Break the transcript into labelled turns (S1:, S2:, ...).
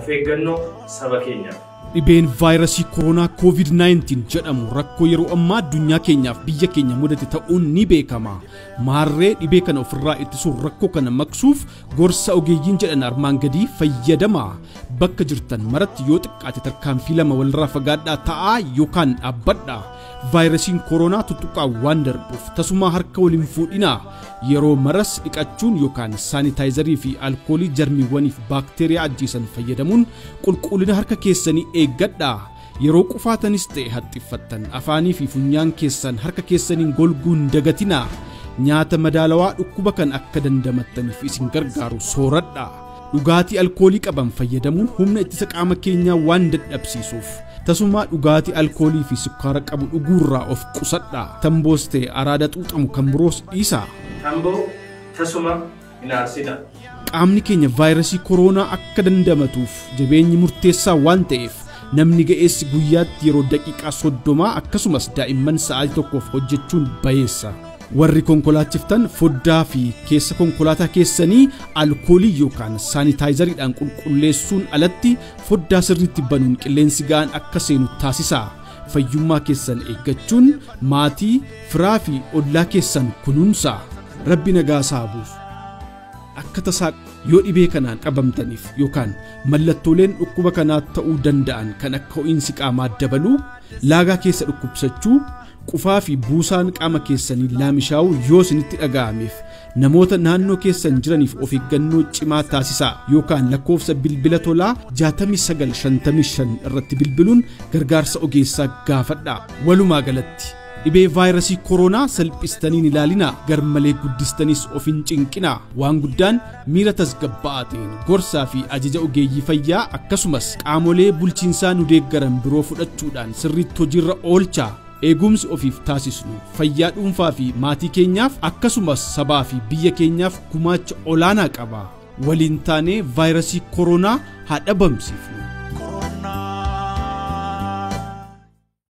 S1: of eeggannoo saba keenyaaf.
S2: Dhibeen vaayirasii koronaa COVID-19 jedhamu rakkoo yeroo ammaa addunyaa keenyaaf biyya keenya mudate ta'uun ni beekama. Maarree dhibee kana ofirraa ittisuuf rakkoo kana maqsuuf gorsa ogeeyyiin jedhan armaan gadii fayyadama. Bakka jirtan maratti yoo xiqqaate tarkaanfii lama walirraa fagaadhaa ta'aa yookaan dhaabbadhaa. Vaayirasiin koronaa tuttuqaa waan darbuuf tasumaa harka waliin fuudhinaa. Yeroo maras dhiqachuun yookaan saanitaayizarii fi alkoolii jarmiiwwaniif baakteeriyaa ajjeesan fayyadamuun qulqullina harka keessanii eeggadhaa. Yeroo qufaatanis ta'e haxxiffattan afaanii fi funyaan keessan harka keessaniin golguun dagatinaa. Nyaata madaalawaa dhukkuba kan akka dandamattaniif isin gargaaru sooradhaa. Dhugaatii alkoolii qaban fayyadamuun humna ittisa qaama keenyaa waan dadhabsiisuuf. Tasumaa dhugaatii alkoolii fi sukkaara qabu dhuguurraa of qusadhaa. Tamboos ta'e araada xuuxamu kan biroos dhiisaa.
S1: Tamboo tasuma hin aarsina.
S2: Qaamni keenya vaayirasii koronaa akka dandamatuuf jabeenyi murteessaa waan ta'eef namni ga'eessi guyyaatti yeroo daqiiqaa 30 akkasumas daa'imman sa'aatii tokkoof hojjechuun bayeessa. Warri konkolaachiftan foddaa fi keessa konkolaataa keessanii alkoolii yookaan saanitaayizariidhaan qulqulleessuun alatti foddaa sirriitti banuun qilleensi ga'aan akka seenu taasisaa. Fayyummaa keessan eeggachuun maatii, firaa fi ollaa keessan kunuunsaa. Rabbi nagaa saabuuf. Akka tasaa yoo dhibee kanaan qabamtaniif yookaan mallattooleen dhukkuba kanaa ta'uu danda'an kan akka ho'iinsi qaamaa dabaluu, laagaa keessa dhukkubsachuu, qufaa fi buusaan qaama keessanii laamishaa'uu yoo isinitti dhaga'ameef namoota naannoo keessan jiraniif of eeggannoo cimaa taasisaa yookaan lakkoofsa bilbila tolaa 6955 irratti bilbiluun gargaarsa ogeessaa gaafadhaa. Walumaa galatti dhibee vaayirasii koronaa salphistaniin ilaalinaa garmalee guddistanis of hin cinqinaa. Waan guddaan miira tasgabba'aa ta'een gorsaa fi ajaja ogeeyyii fayyaa akkasumas qaamolee bulchiinsaa nu deeggaran biroo fudhachuudhaan sirriitti hojiirra oolchaa. Eegumsi ofiif taasisnu fayyaa dhuunfaa fi maatii keenyaaf akkasumas sabaa fi biyya keenyaaf gumaacha olaanaa qaba. Waliin taanee vaayirasii koronaa haa dhabamsiifnu.